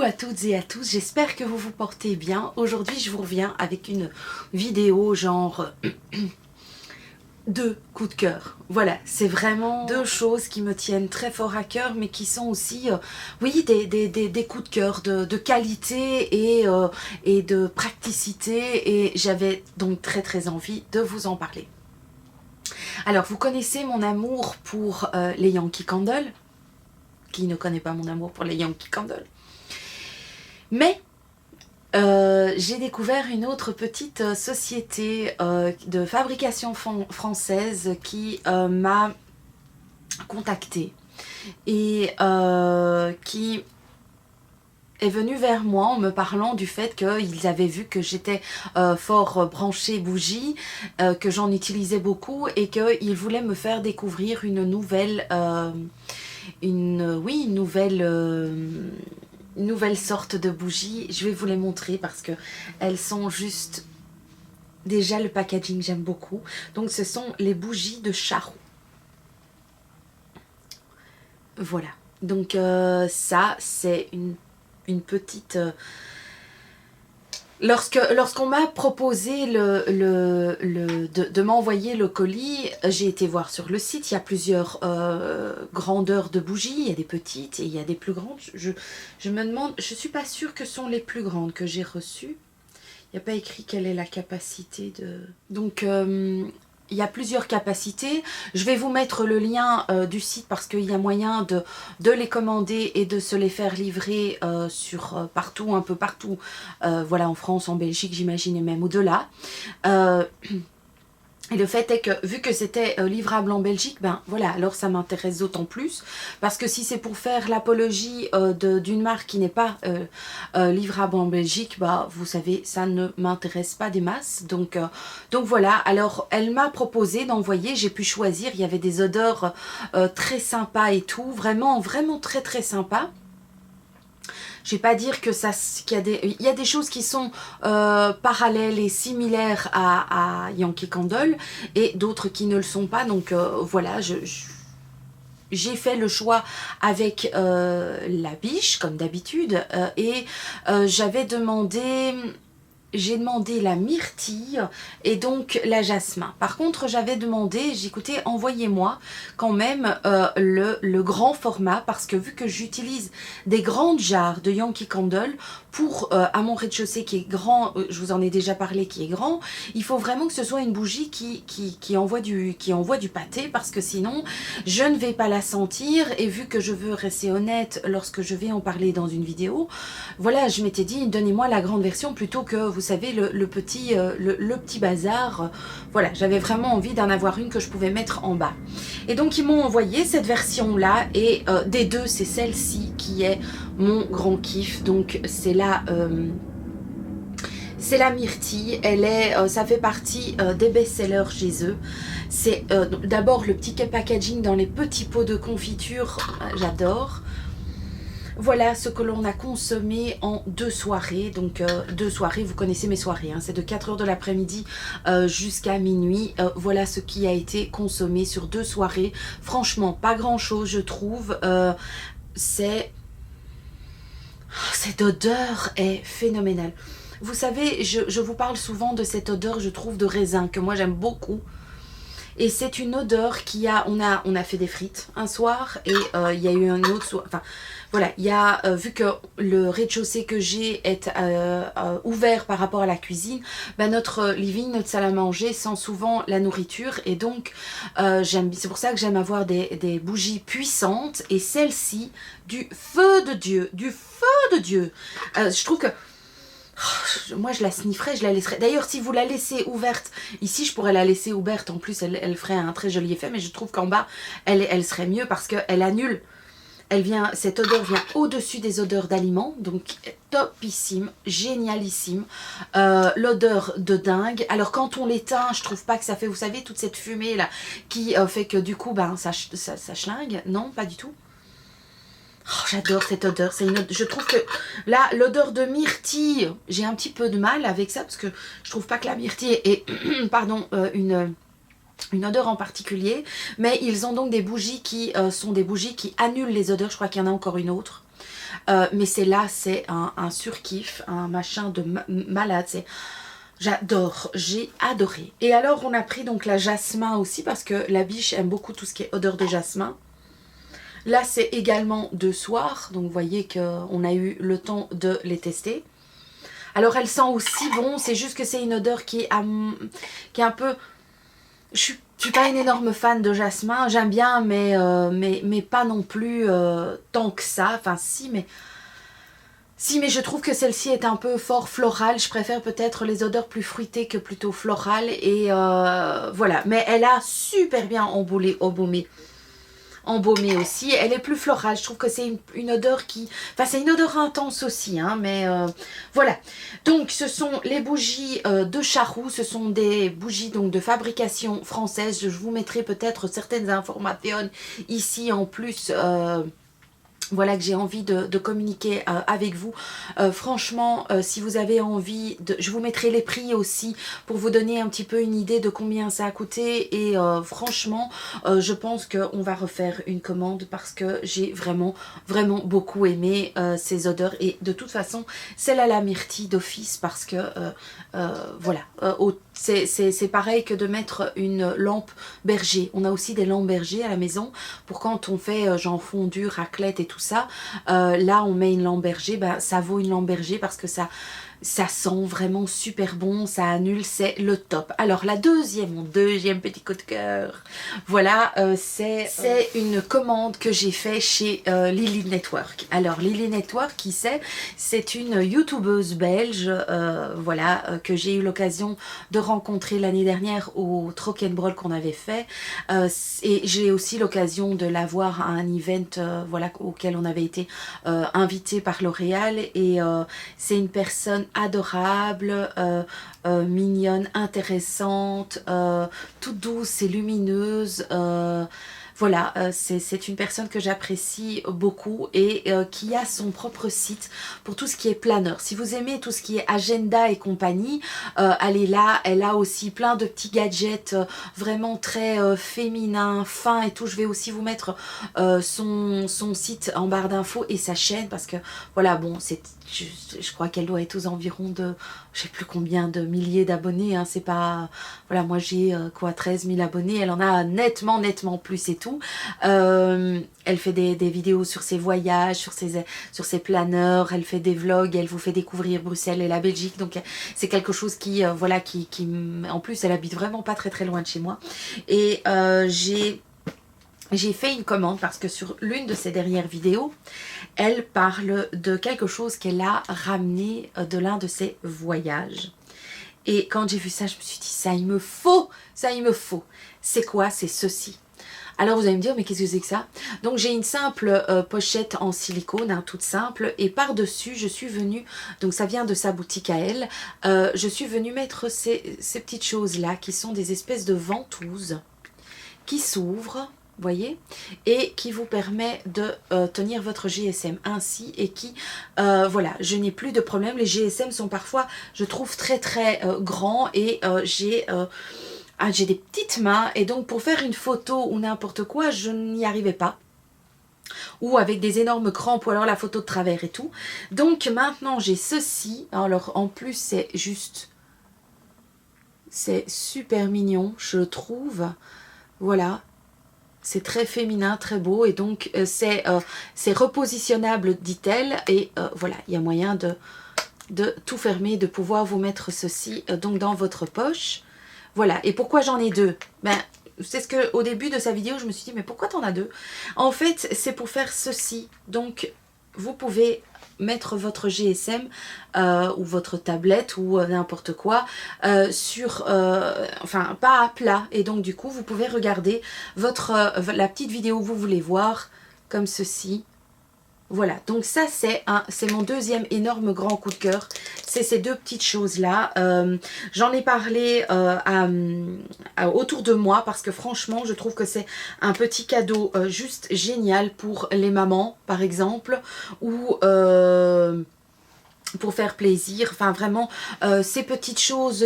à toutes et à tous, j'espère que vous vous portez bien. Aujourd'hui je vous reviens avec une vidéo genre deux coups de cœur. Voilà, c'est vraiment deux choses qui me tiennent très fort à cœur, mais qui sont aussi, oui, des coups de cœur de qualité et de praticité, et j'avais donc très envie de vous en parler. Alors, vous connaissez mon amour pour les Yankee Candle. Qui ne connaît pas mon amour pour les Yankee Candle? Mais j'ai découvert une autre petite société de fabrication française qui m'a contactée et qui est venue vers moi en me parlant du fait qu'ils avaient vu que j'étais fort branchée bougie, que j'en utilisais beaucoup et qu'ils voulaient me faire découvrir une nouvelle nouvelle sorte de bougie. Je vais vous les montrer parce que elles sont juste... Déjà le packaging j'aime beaucoup. Donc ce sont les bougies de charroux. Voilà. Donc ça c'est une petite... Lorsqu'on m'a proposé de m'envoyer le colis, j'ai été voir sur le site. Il y a plusieurs grandeurs de bougies. Il y a des petites et il y a des plus grandes. Je me demande, je ne suis pas sûre que ce sont les plus grandes que j'ai reçues. Il n'y a pas écrit quelle est la capacité de... Donc, il y a plusieurs capacités. Je vais vous mettre le lien du site parce qu'il y a moyen de les commander et de se les faire livrer partout, un peu partout. Voilà, en France, en Belgique, j'imagine, et même au-delà. Et le fait est que, vu que c'était livrable en Belgique, ben voilà, alors ça m'intéresse d'autant plus. Parce que si c'est pour faire l'apologie d'une marque qui n'est pas livrable en Belgique, bah vous savez, ça ne m'intéresse pas des masses. Donc voilà, alors elle m'a proposé d'envoyer, j'ai pu choisir, il y avait des odeurs très sympas et tout, vraiment très sympas. Je vais pas dire que il y a des choses qui sont parallèles et similaires à Yankee Candle et d'autres qui ne le sont pas. Donc voilà, j'ai fait le choix avec la biche comme d'habitude et j'ai demandé la myrtille et donc la jasmin. Par contre, j'avais demandé, j'ai écouté, envoyez-moi quand même le grand format parce que vu que j'utilise des grandes jarres de Yankee Candle pour à mon rez-de-chaussée qui est grand, je vous en ai déjà parlé, qui est grand, il faut vraiment que ce soit une bougie qui envoie du pâté parce que sinon je ne vais pas la sentir. Et vu que je veux rester honnête lorsque je vais en parler dans une vidéo, voilà, je m'étais dit donnez-moi la grande version plutôt que vous savez le petit bazar. Voilà, j'avais vraiment envie d'en avoir une que je pouvais mettre en bas. Et donc ils m'ont envoyé cette version là et des deux c'est celle-ci qui est mon grand kiff. Donc c'est la myrtille, ça fait partie des best-sellers chez eux. C'est d'abord le petit packaging dans les petits pots de confiture, j'adore. Voilà ce que l'on a consommé en 2 soirées. Donc 2 soirées, vous connaissez mes soirées, hein, c'est de 4 h de l'après-midi jusqu'à minuit. Voilà ce qui a été consommé sur 2 soirées. Franchement, pas grand-chose je trouve. Cette odeur est phénoménale. Vous savez, je vous parle souvent de cette odeur, je trouve, de raisin, que moi j'aime beaucoup. Et c'est une odeur on a fait des frites un soir et il y a eu un autre soir. Enfin, voilà, il y a, vu que le rez-de-chaussée que j'ai est ouvert par rapport à la cuisine, ben notre living, notre salle à manger sent souvent la nourriture. Et donc, c'est pour ça que j'aime avoir des bougies puissantes. Et celle-ci, du feu de Dieu, je trouve que... Moi je la snifferais, je la laisserais. D'ailleurs si vous la laissez ouverte, ici je pourrais la laisser ouverte, en plus elle ferait un très joli effet, mais je trouve qu'en bas elle serait mieux parce qu'elle annule. Cette odeur vient au-dessus des odeurs d'aliments, donc topissime, génialissime. L'odeur de dingue. Alors quand on l'éteint, je trouve pas que ça fait, vous savez, toute cette fumée là qui fait que du coup ben, ça schlingue. Non, pas du tout. Oh, j'adore cette odeur, je trouve que là, l'odeur de myrtille, j'ai un petit peu de mal avec ça parce que je trouve pas que la myrtille est, pardon, une odeur en particulier. Mais ils ont donc des bougies qui sont des bougies qui annulent les odeurs, je crois qu'il y en a encore une autre. mais c'est là, c'est un surkiff, un machin de malade, j'adore, j'ai adoré. Et alors on a pris donc la jasmin aussi, parce que la biche aime beaucoup tout ce qui est odeur de jasmin. Là c'est également de soir, donc vous voyez qu'on a eu le temps de les tester. Alors elle sent aussi bon, c'est juste que c'est une odeur qui est un peu... Je suis pas une énorme fan de jasmin, j'aime bien, mais pas non plus tant que ça. Enfin si, mais je trouve que celle-ci est un peu fort florale. Je préfère peut-être les odeurs plus fruitées que plutôt florales. Et voilà, mais elle a super bien embaumé aussi. Elle est plus florale, je trouve que c'est une odeur qui... Enfin, c'est une odeur intense aussi, hein, mais voilà. Donc, ce sont les bougies de Charroux. Ce sont des bougies donc de fabrication française. Je vous mettrai peut-être certaines informations ici en plus... voilà, que j'ai envie de communiquer avec vous. Franchement, si vous avez envie, je vous mettrai les prix aussi pour vous donner un petit peu une idée de combien ça a coûté. Et franchement, je pense qu'on va refaire une commande parce que j'ai vraiment beaucoup aimé ces odeurs. Et de toute façon, celle à la myrtille d'office parce que, voilà, c'est pareil que de mettre une lampe berger. On a aussi des lampes berger à la maison pour quand on fait genre fondue, raclette et tout ça. Là, on met une lampe berger. Ben, ça vaut une lampe berger parce que ça sent vraiment super bon, ça annule, c'est le top. Alors mon deuxième petit coup de cœur, voilà, c'est une commande que j'ai fait chez Lily Network. Alors Lily Network, qui c'est une youtubeuse belge, voilà, que j'ai eu l'occasion de rencontrer l'année dernière au Rock'n'Roll qu'on avait fait, et j'ai aussi l'occasion de la voir à un event, voilà, auquel on avait été invité par L'Oréal, et c'est une personne adorable, mignonne, intéressante, toute douce et lumineuse. Voilà, c'est une personne que j'apprécie beaucoup et qui a son propre site pour tout ce qui est planeur. Si vous aimez tout ce qui est agenda et compagnie, elle est là. Elle a aussi plein de petits gadgets vraiment très féminins, fins et tout. Je vais aussi vous mettre son site en barre d'infos et sa chaîne parce que voilà, bon, je crois qu'elle doit être aux environs de, je sais plus combien de milliers d'abonnés, hein, c'est pas, voilà, moi j'ai quoi, 13 000 abonnés, elle en a nettement plus et tout. Elle fait des vidéos sur ses voyages, sur ses planeurs, elle fait des vlogs, elle vous fait découvrir Bruxelles et la Belgique, donc c'est quelque chose qui, voilà, en plus elle habite vraiment pas très loin de chez moi, et j'ai fait une commande parce que sur l'une de ses dernières vidéos, elle parle de quelque chose qu'elle a ramené de l'un de ses voyages. Et quand j'ai vu ça, je me suis dit, ça il me faut. C'est quoi? C'est ceci. Alors vous allez me dire, mais qu'est-ce que c'est que ça? Donc j'ai une simple pochette en silicone, hein, toute simple, et par-dessus je suis venue, donc ça vient de sa boutique à elle, je suis venue mettre ces petites choses-là qui sont des espèces de ventouses qui s'ouvrent, voyez, et qui vous permet de tenir votre GSM ainsi, et qui, voilà, je n'ai plus de problème. Les GSM sont parfois, je trouve, très grands, et j'ai des petites mains, et donc pour faire une photo ou n'importe quoi, je n'y arrivais pas, ou avec des énormes crampes, ou alors la photo de travers et tout. Donc maintenant j'ai ceci. Alors en plus c'est super mignon, je trouve. Voilà, c'est très féminin, très beau, et donc c'est repositionnable, dit-elle, et voilà, il y a moyen de tout fermer, de pouvoir vous mettre ceci donc dans votre poche. Voilà, et pourquoi j'en ai deux? Ben, c'est ce que au début de sa vidéo, je me suis dit, mais pourquoi t'en as deux? En fait, c'est pour faire ceci. Donc, vous pouvez mettre votre GSM ou votre tablette ou n'importe quoi sur, enfin pas à plat, et donc du coup vous pouvez regarder la petite vidéo que vous voulez voir comme ceci. Voilà, donc ça c'est mon deuxième énorme grand coup de cœur, c'est ces deux petites choses là. J'en ai parlé autour de moi parce que franchement je trouve que c'est un petit cadeau juste génial pour les mamans par exemple, ou pour faire plaisir, enfin vraiment ces petites choses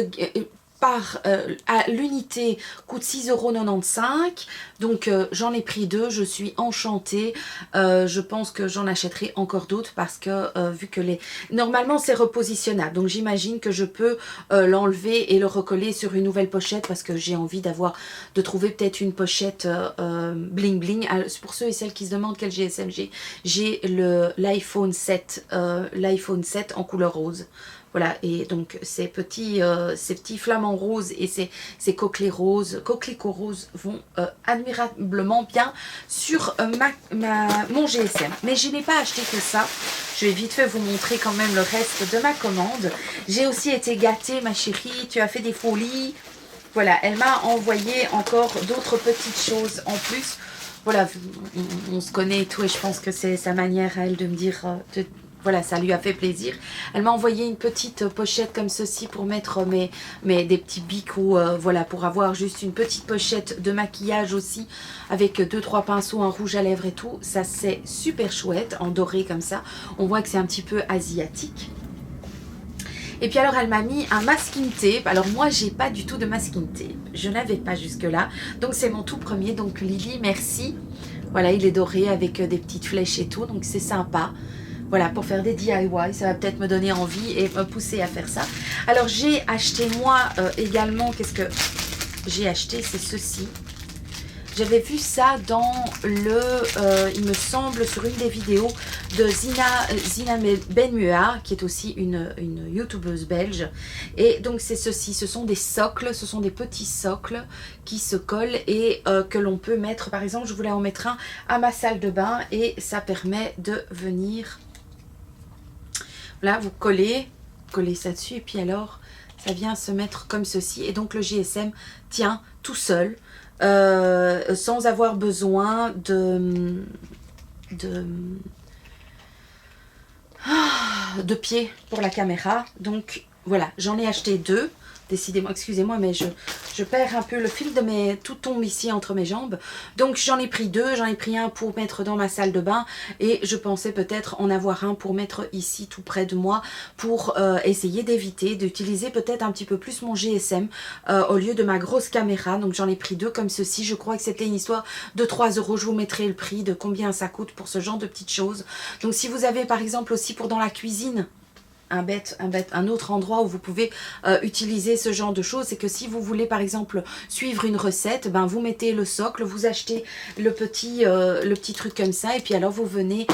à l'unité coûte 6,95 €. Donc j'en ai pris 2, je suis enchantée. Je pense que j'en achèterai encore d'autres parce que vu que normalement c'est repositionnable. Donc j'imagine que je peux l'enlever et le recoller sur une nouvelle pochette parce que j'ai envie de trouver peut-être une pochette bling bling. Pour ceux et celles qui se demandent quel GSM j'ai l'iPhone 7, l'iPhone 7 en couleur rose. Voilà, et donc ces petits flamants roses et ces coquelicots roses vont admirablement bien sur mon GSM. Mais je n'ai pas acheté que ça. Je vais vite fait vous montrer quand même le reste de ma commande. J'ai aussi été gâtée, ma chérie, tu as fait des folies. Voilà, elle m'a envoyé encore d'autres petites choses en plus. Voilà, on se connaît et tout, et je pense que c'est sa manière à elle de me dire... voilà, ça lui a fait plaisir. Elle m'a envoyé une petite pochette comme ceci pour mettre des petits bics ou voilà, pour avoir juste une petite pochette de maquillage aussi avec 2-3 pinceaux, un rouge à lèvres et tout. Ça, c'est super chouette, en doré comme ça. On voit que c'est un petit peu asiatique. Et puis alors elle m'a mis un masking tape. Alors moi j'ai pas du tout de masking tape. Je n'avais pas jusque là. Donc c'est mon tout premier. Donc Lily, merci. Voilà, il est doré avec des petites flèches et tout. Donc c'est sympa. Voilà, pour faire des DIY, ça va peut-être me donner envie et me pousser à faire ça. Alors j'ai acheté moi également, qu'est-ce que j'ai acheté? C'est ceci. J'avais vu ça dans il me semble, sur une des vidéos de Zina Benmua, qui est aussi une youtubeuse belge. Et donc c'est ceci, ce sont des socles, ce sont des petits socles qui se collent et que l'on peut mettre, par exemple, je voulais en mettre un à ma salle de bain et ça permet de venir... Là, vous collez ça dessus et puis alors, ça vient se mettre comme ceci. Et donc, le GSM tient tout seul, sans avoir besoin de pied pour la caméra. Donc, voilà, j'en ai acheté 2. Décidément, excusez-moi, mais je perds un peu le fil de tout tombe ici entre mes jambes. Donc j'en ai pris 2, j'en ai pris un pour mettre dans ma salle de bain et je pensais peut-être en avoir un pour mettre ici tout près de moi pour essayer d'éviter d'utiliser peut-être un petit peu plus mon GSM au lieu de ma grosse caméra. Donc j'en ai pris 2 comme ceci. Je crois que c'était une histoire de 3 €. Je vous mettrai le prix de combien ça coûte pour ce genre de petites choses. Donc si vous avez par exemple aussi pour dans la cuisine, un autre endroit où vous pouvez utiliser ce genre de choses, c'est que si vous voulez par exemple suivre une recette, ben vous mettez le socle, vous achetez le petit truc comme ça et puis alors vous venez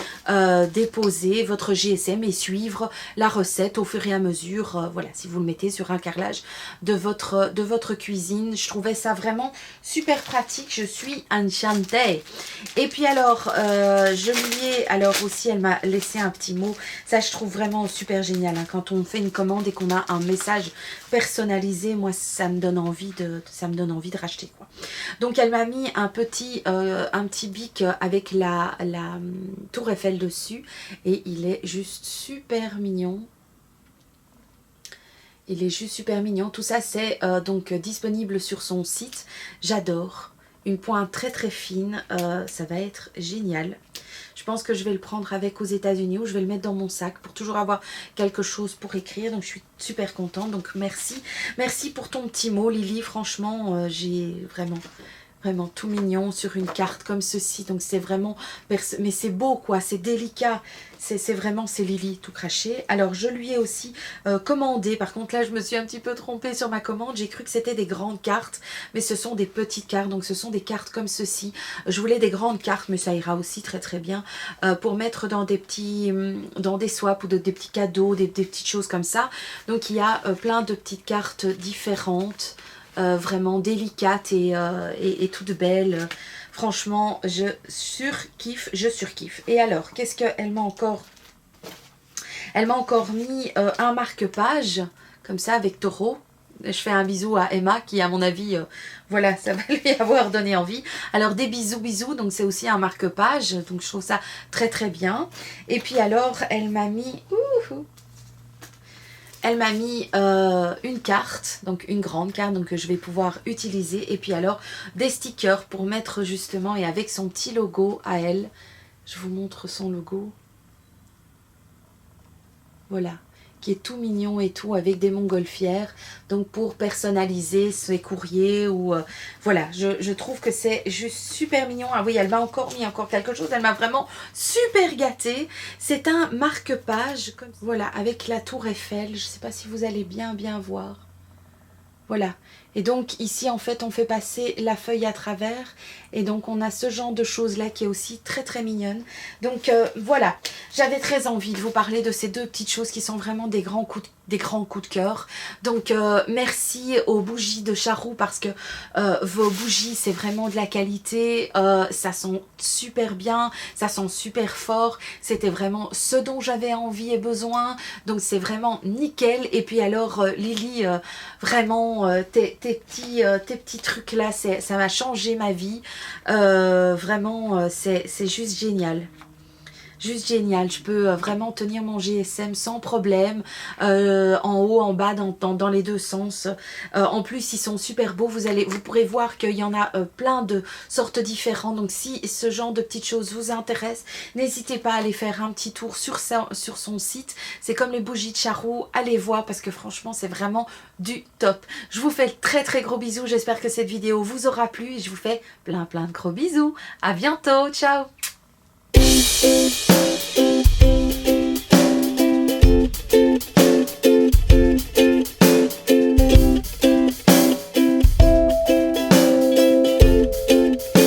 déposer votre GSM et suivre la recette au fur et à mesure, voilà, si vous le mettez sur un carrelage de votre cuisine. Je trouvais ça vraiment super pratique, je suis enchantée. Et puis alors, je lui ai, alors aussi elle m'a laissé un petit mot, ça je trouve vraiment super génial. Quand on fait une commande et qu'on a un message personnalisé, moi ça me donne envie de racheter quoi. Donc elle m'a mis un petit bic avec la tour Eiffel dessus et il est juste super mignon. Il est juste super mignon. Tout ça c'est donc disponible sur son site. J'adore. Une pointe très très fine, ça va être génial. Je pense que je vais le prendre avec aux États-Unis ou je vais le mettre dans mon sac pour toujours avoir quelque chose pour écrire. Donc je suis super contente. Donc merci. Merci pour ton petit mot Lily. Franchement, j'ai vraiment tout mignon sur une carte comme ceci. Donc c'est vraiment... Mais c'est beau quoi, c'est délicat. C'est vraiment, c'est Lily tout craché. Alors je lui ai aussi commandé. Par contre là je me suis un petit peu trompée sur ma commande. J'ai cru que c'était des grandes cartes. Mais ce sont des petites cartes. Donc ce sont des cartes comme ceci. Je voulais des grandes cartes mais ça ira aussi très très bien. Pour mettre dans des swaps ou des petits cadeaux, des petites choses comme ça. Donc il y a plein de petites cartes différentes. Vraiment délicate et toute belle. Franchement, je surkiffe. Et alors, qu'est-ce qu'elle m'a encore... Elle m'a encore mis un marque-page, comme ça, avec taureau. Je fais un bisou à Emma, qui à mon avis, voilà, ça va lui avoir donné envie. Alors, des bisous, donc c'est aussi un marque-page. Donc, je trouve ça très très bien. Et puis alors, elle m'a mis... Elle m'a mis une carte, donc une grande carte donc, que je vais pouvoir utiliser. Et puis alors des stickers pour mettre justement et avec son petit logo à elle. Je vous montre son logo. Voilà. qui est tout mignon et tout, avec des montgolfières. Donc pour personnaliser ses courriers ou... voilà, je trouve que c'est juste super mignon. Ah oui, elle m'a encore mis encore quelque chose. Elle m'a vraiment super gâtée. C'est un marque-page, voilà, avec la tour Eiffel. Je ne sais pas si vous allez bien voir. Voilà. Et donc ici en fait on fait passer la feuille à travers et donc on a ce genre de choses là qui est aussi très mignonne. Donc voilà, j'avais très envie de vous parler de ces deux petites choses qui sont vraiment des grands coups de cœur. Donc merci aux bougies de Charroux parce que vos bougies c'est vraiment de la qualité, ça sent super bien, ça sent super fort, c'était vraiment ce dont j'avais envie et besoin, donc c'est vraiment nickel. Et puis alors Lily, vraiment tes petits trucs là, ça m'a changé ma vie, vraiment c'est juste génial. Juste génial, je peux vraiment tenir mon GSM sans problème, en haut, en bas, dans les deux sens. En plus, ils sont super beaux, vous pourrez voir qu'il y en a plein de sortes différentes. Donc si ce genre de petites choses vous intéresse, n'hésitez pas à aller faire un petit tour sur son site. C'est comme les bougies de Charroux, allez voir parce que franchement, c'est vraiment du top. Je vous fais très gros bisous, j'espère que cette vidéo vous aura plu et je vous fais plein de gros bisous. À bientôt, ciao.